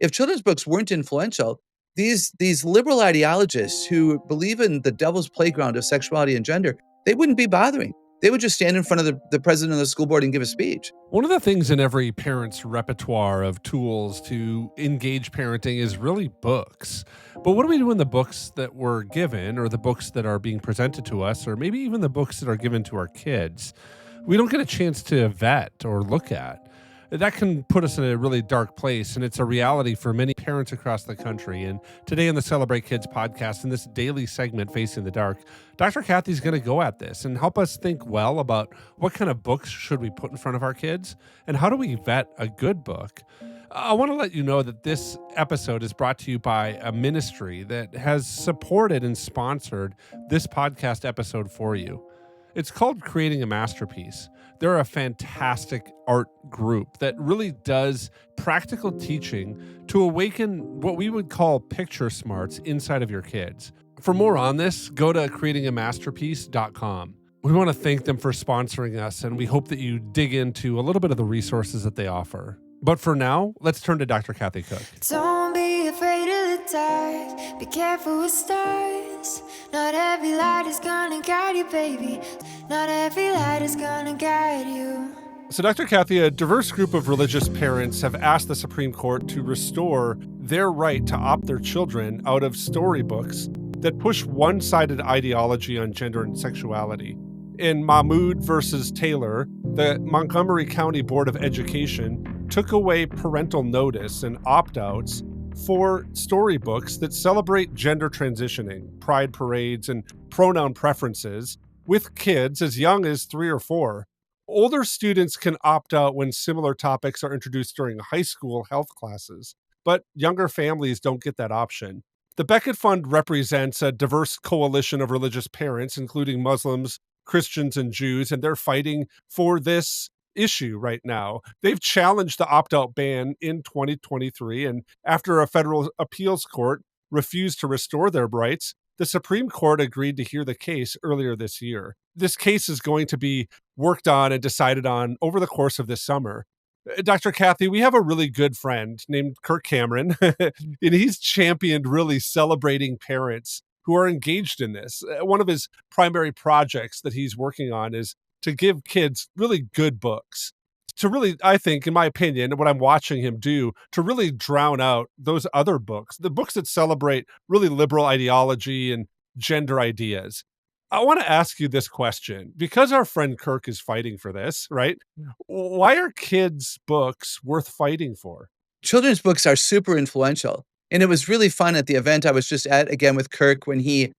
If children's books weren't influential, these liberal ideologists who believe in the devil's playground of sexuality and gender, they wouldn't be bothering. They would just stand in front of the president of the school board and give a speech. One of the things in every parent's repertoire of tools to engage parenting is really books. But what do we do in the books that we're given, or the books that are being presented to us, or maybe even the books that are given to our kids? We don't get a chance to vet or look at. That can put us in a really dark place, and it's a reality for many parents across the country. And today on the Celebrate Kids podcast, in this daily segment, Facing the Dark, Dr. Kathy's going to go at this and help us think well about what kind of books should we put in front of our kids, and how do we vet a good book. I want to let you know that this episode is brought to you by a ministry that has supported and sponsored this podcast episode for you. It's called Creating a Masterpiece. They're a fantastic art group that really does practical teaching to awaken what we would call picture smarts inside of your kids. For more on this, go to creatingamasterpiece.com. We want to thank them for sponsoring us, and we hope that you dig into a little bit of the resources that they offer. But for now, let's turn to Dr. Kathy Cook. Don't be afraid of the dark. Be careful with stars. Not every light is gonna guide you, baby. Not every light is gonna guide you. So, Dr. Kathy, a diverse group of religious parents have asked the Supreme Court to restore their right to opt their children out of storybooks that push one-sided ideology on gender and sexuality. In Mahmoud versus Taylor, the Montgomery County Board of Education took away parental notice and opt-outs for storybooks that celebrate gender transitioning, pride parades, and pronoun preferences with kids as young as 3 or 4. Older students can opt out when similar topics are introduced during high school health classes, but younger families don't get that option. The Beckett Fund represents a diverse coalition of religious parents, including Muslims, Christians, and Jews, and they're fighting for this issue right now. They've challenged the opt-out ban in 2023, and after a federal appeals court refused to restore their rights, the Supreme Court agreed to hear the case earlier this year. This case is going to be worked on and decided on over the course of this summer. Dr. Kathy, we have a really good friend named Kirk Cameron, and he's championed really celebrating parents who are engaged in this. One of his primary projects that he's working on is to give kids really good books, to really, I think, in my opinion, what I'm watching him do, to really drown out those other books, the books that celebrate really liberal ideology and gender ideas. I want to ask you this question, because our friend Kirk is fighting for this, right? Why are kids' books worth fighting for? Children's books are super influential. And it was really fun at the event I was just at, again, with Kirk, when he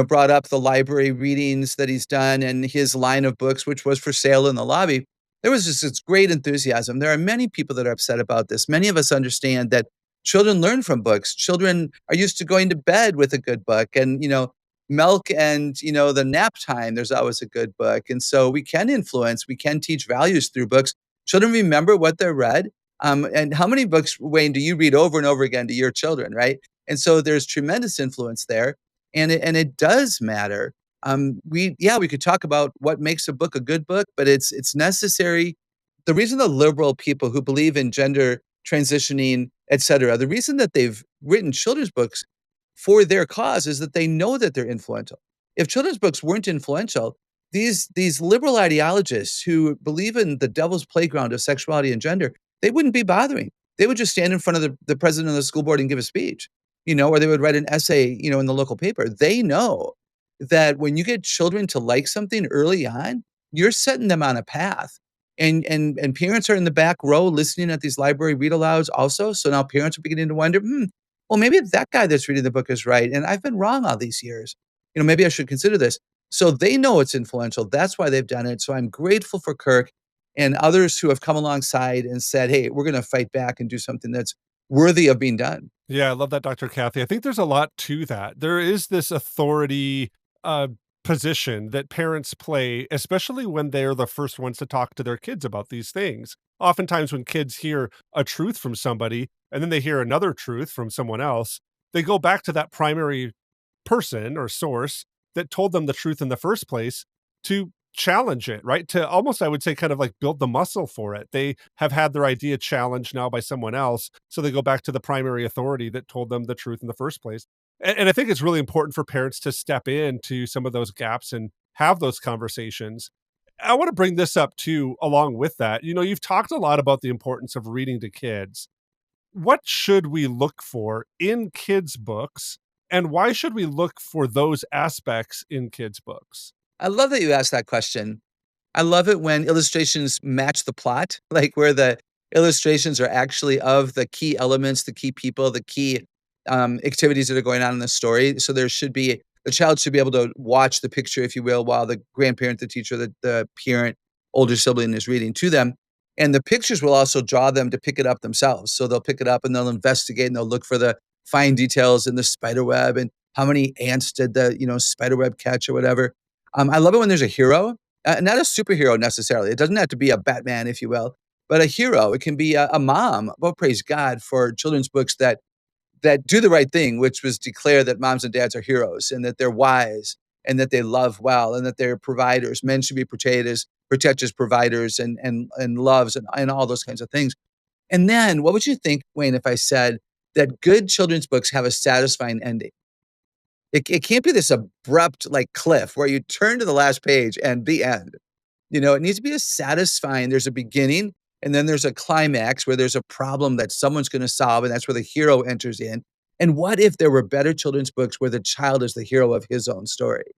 brought up the library readings that he's done and his line of books, which was for sale in the lobby. There was just this great enthusiasm. There are many people that are upset about this. Many of us understand that children learn from books. Children are used to going to bed with a good book, and, milk and, the nap time, there's always a good book. And so we can influence, we can teach values through books. Children remember what they're read. And how many books, Wayne, do you read over and over again to your children, right? And so there's tremendous influence there. And it does matter. We could talk about what makes a book a good book, but it's necessary. The reason the liberal people who believe in gender transitioning, et cetera, the reason that they've written children's books for their cause is that they know that they're influential. If children's books weren't influential, these liberal ideologists who believe in the devil's playground of sexuality and gender, they wouldn't be bothering. They would just stand in front of the president of the school board and give a speech. Or they would write an essay, in the local paper. They know that when you get children to like something early on, you're setting them on a path. And parents are in the back row listening at these library read-alouds also. So now parents are beginning to wonder, well, maybe that guy that's reading the book is right. And I've been wrong all these years. Maybe I should consider this. So they know it's influential. That's why they've done it. So I'm grateful for Kirk and others who have come alongside and said, hey, we're going to fight back and do something that's worthy of being done. Yeah, I love that, Dr. Kathy. I think there's a lot to that. There is this authority position that parents play, especially when they're the first ones to talk to their kids about these things. Oftentimes when kids hear a truth from somebody and then they hear another truth from someone else, they go back to that primary person or source that told them the truth in the first place to challenge it, right? To almost, I would say, kind of like build the muscle for it. They have had their idea challenged now by someone else. So they go back to the primary authority that told them the truth in the first place. And I think it's really important for parents to step into some of those gaps and have those conversations. I want to bring this up too, along with that. You've talked a lot about the importance of reading to kids. What should we look for in kids' books? And why should we look for those aspects in kids' books? I love that you asked that question. I love it when illustrations match the plot, like where the illustrations are actually of the key elements, the key people, the key activities that are going on in the story. So the child should be able to watch the picture, if you will, while the grandparent, the teacher, the parent, older sibling is reading to them. And the pictures will also draw them to pick it up themselves. So they'll pick it up and they'll investigate and they'll look for the fine details in the spider web and how many ants did the spider web catch or whatever. I love it when there's a hero, not a superhero necessarily. It doesn't have to be a Batman, if you will, but a hero. It can be a mom. Well, praise God for children's books that do the right thing, which was declare that moms and dads are heroes and that they're wise and that they love well and that they're providers. Men should be portrayed as protectors, providers, and loves and all those kinds of things. And then, what would you think, Wayne, if I said that good children's books have a satisfying ending? It can't be this abrupt like cliff where you turn to the last page and the end. It needs to be a satisfying. There's a beginning and then there's a climax where there's a problem that someone's going to solve, and that's where the hero enters in. And what if there were better children's books where the child is the hero of his own story?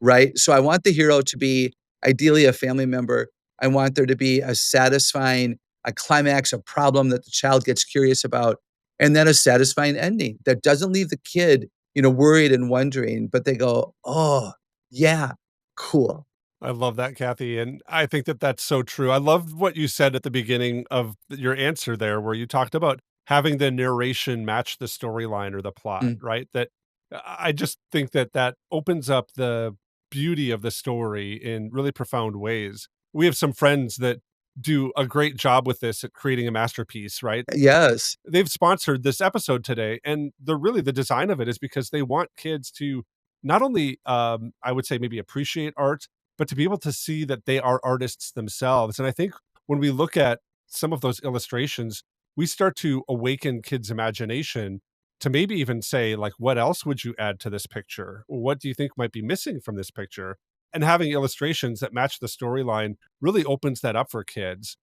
Right? So I want the hero to be ideally a family member. I want there to be a satisfying, a climax, a problem that the child gets curious about, and then a satisfying ending that doesn't leave the kid, worried and wondering, but they go, "Oh, yeah, cool." I love that, Kathy. And I think that that's so true. I love what you said at the beginning of your answer there, where you talked about having the narration match the storyline or the plot, Mm, right? That I just think that that opens up the beauty of the story in really profound ways. We have some friends that do a great job with this at creating a masterpiece, right? yes. They've sponsored this episode today, and the design of it is because they want kids to not only, I would say, maybe appreciate art, but to be able to see that they are artists themselves. And I think when we look at some of those illustrations, we start to awaken kids' imagination to maybe even say, like, what else would you add to this picture? What do you think might be missing from this picture? And having illustrations that match the storyline really opens that up for kids.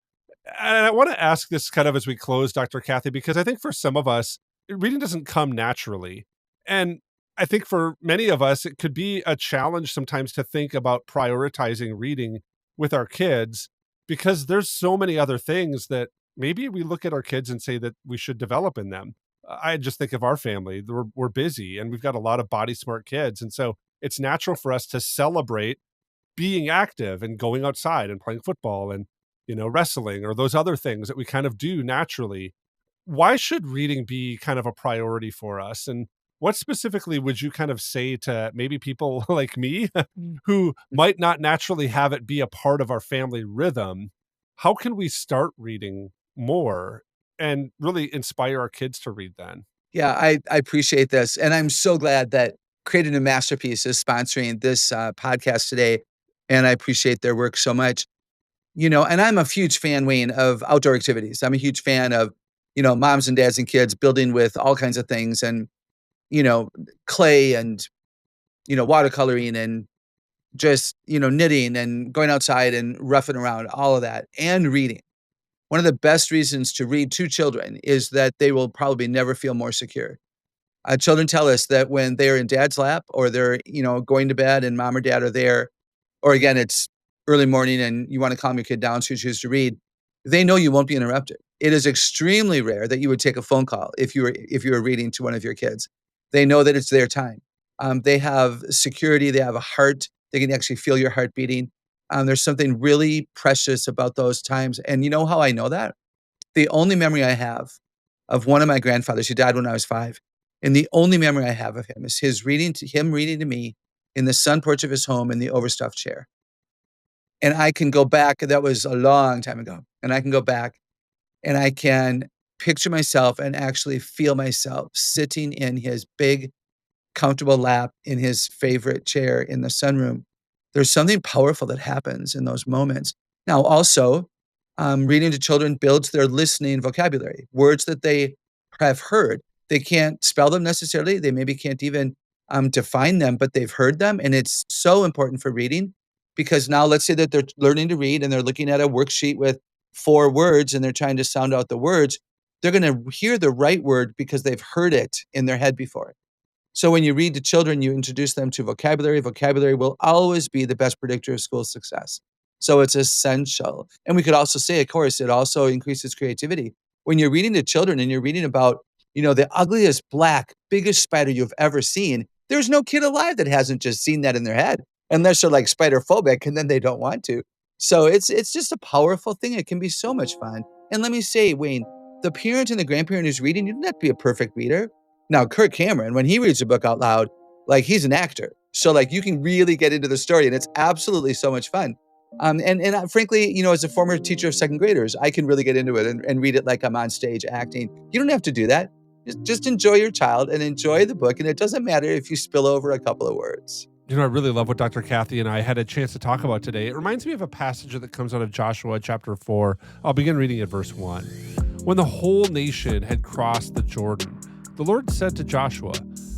And I want to ask this kind of as we close, Dr. Kathy, because I think for some of us, reading doesn't come naturally. And I think for many of us, it could be a challenge sometimes to think about prioritizing reading with our kids because there's so many other things that maybe we look at our kids and say that we should develop in them. I just think of our family. We're busy and we've got a lot of body smart kids. And so it's natural for us to celebrate being active and going outside and playing football and wrestling or those other things that we kind of do naturally. Why should reading be kind of a priority for us? And what specifically would you kind of say to maybe people like me who might not naturally have it be a part of our family rhythm? How can we start reading more and really inspire our kids to read then? Yeah, I appreciate this, and I'm so glad that Creating a Masterpiece is sponsoring this, podcast today, and I appreciate their work so much. And I'm a huge fan, Wayne, of outdoor activities. I'm a huge fan of, moms and dads and kids building with all kinds of things and, you know, clay and, watercoloring and just, knitting and going outside and roughing around, all of that, and reading. One of the best reasons to read to children is that they will probably never feel more secure. Children tell us that when they're in dad's lap or they're, going to bed and mom or dad are there, or again, it's early morning and you want to calm your kid down, so you choose to read, they know you won't be interrupted. It is extremely rare that you would take a phone call if you were reading to one of your kids. They know that it's their time. They have security. They have a heart. They can actually feel your heart beating. There's something really precious about those times. And you know how I know that? The only memory I have of one of my grandfathers, he died when I was 5, and the only memory I have of him is him reading to me in the sun porch of his home in the overstuffed chair. And I can go back, that was a long time ago, and I can go back and I can picture myself and actually feel myself sitting in his big, comfortable lap in his favorite chair in the sunroom. There's something powerful that happens in those moments. Now, also, reading to children builds their listening vocabulary, words that they have heard. They can't spell them necessarily. They maybe can't even define them, but they've heard them. And it's so important for reading because now let's say that they're learning to read and they're looking at a worksheet with 4 words and they're trying to sound out the words. They're going to hear the right word because they've heard it in their head before. So when you read to children, you introduce them to vocabulary. Vocabulary will always be the best predictor of school success. So it's essential. And we could also say, of course, it also increases creativity. When you're reading to children and you're reading about, the ugliest, black, biggest spider you've ever seen, there's no kid alive that hasn't just seen that in their head, unless they're like spider phobic and then they don't want to. So it's just a powerful thing. It can be so much fun. And let me say, Wayne, the parent and the grandparent who's reading, you don't have to be a perfect reader. Now, Kirk Cameron, when he reads a book out loud, like he's an actor. So like you can really get into the story and it's absolutely so much fun. Frankly, as a former teacher of second graders, I can really get into it and read it like I'm on stage acting. You don't have to do that. Just enjoy your child and enjoy the book. And it doesn't matter if you spill over a couple of words. I really love what Dr. Kathy and I had a chance to talk about today. It reminds me of a passage that comes out of Joshua chapter 4. I'll begin reading at verse 1. When the whole nation had crossed the Jordan, the Lord said to Joshua,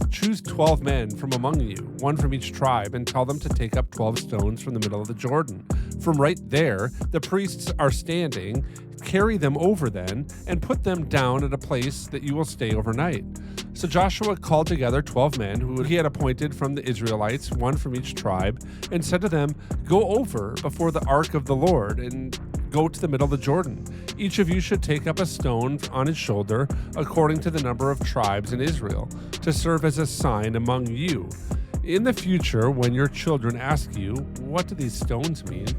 "Choose 12 men from among you, one from each tribe, and tell them to take up 12 stones from the middle of the Jordan. From right there, the priests are standing. Carry them over then, and put them down at a place that you will stay overnight." So Joshua called together 12 men who he had appointed from the Israelites, one from each tribe, and said to them, "Go over before the ark of the Lord, and go to the middle of the Jordan. Each of you should take up a stone on his shoulder, according to the number of tribes in Israel, to serve as a sign among you. In the future, when your children ask you, 'What do these stones mean?'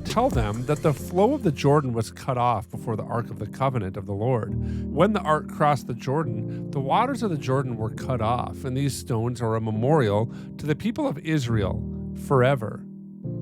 tell them that the flow of the Jordan was cut off before the ark of the covenant of the Lord. When the ark crossed the Jordan, the waters of the Jordan were cut off, and these stones are a memorial to the people of Israel forever."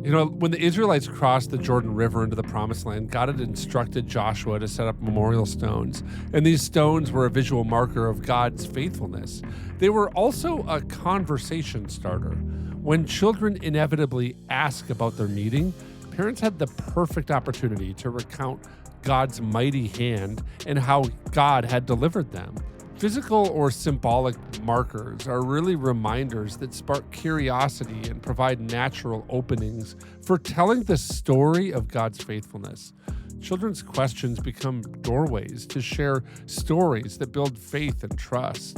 When the Israelites crossed the Jordan River into the Promised Land, God had instructed Joshua to set up memorial stones, and these stones were a visual marker of God's faithfulness. They were also a conversation starter. When children inevitably ask about their meeting, parents had the perfect opportunity to recount God's mighty hand and how God had delivered them. Physical or symbolic markers are really reminders that spark curiosity and provide natural openings for telling the story of God's faithfulness. Children's questions become doorways to share stories that build faith and trust.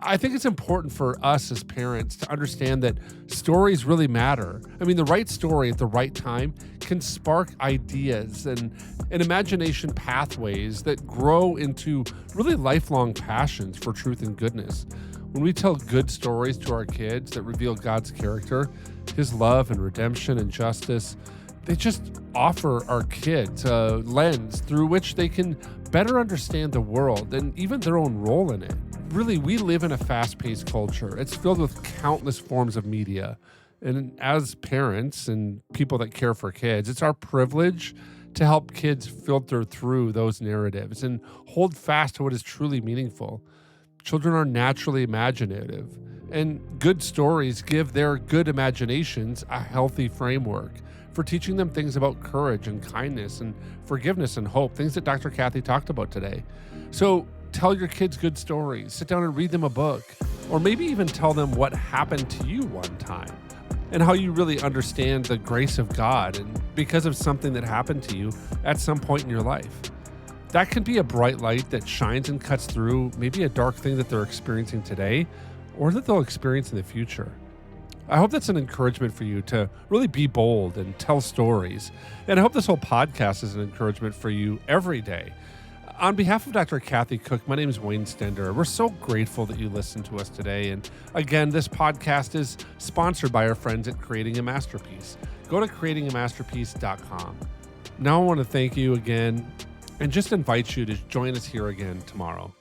I think it's important for us as parents to understand that stories really matter. The right story at the right time can spark ideas and imagination pathways that grow into really lifelong passions for truth and goodness. When we tell good stories to our kids that reveal God's character, his love and redemption and justice, they just offer our kids a lens through which they can better understand the world and even their own role in it. Really, we live in a fast-paced culture. It's filled with countless forms of media. And as parents and people that care for kids, it's our privilege to help kids filter through those narratives and hold fast to what is truly meaningful. Children are naturally imaginative, and good stories give their good imaginations a healthy framework for teaching them things about courage and kindness and forgiveness and hope, things that Dr. Kathy talked about today. So tell your kids good stories, sit down and read them a book, or maybe even tell them what happened to you one time and how you really understand the grace of God and because of something that happened to you at some point in your life. That can be a bright light that shines and cuts through maybe a dark thing that they're experiencing today or that they'll experience in the future. I hope that's an encouragement for you to really be bold and tell stories. And I hope this whole podcast is an encouragement for you every day. On behalf of Dr. Kathy Cook, my name is Wayne Stender. We're so grateful that you listened to us today. And again, this podcast is sponsored by our friends at Creating a Masterpiece. Go to creatingamasterpiece.com. Now I want to thank you again and just invite you to join us here again tomorrow.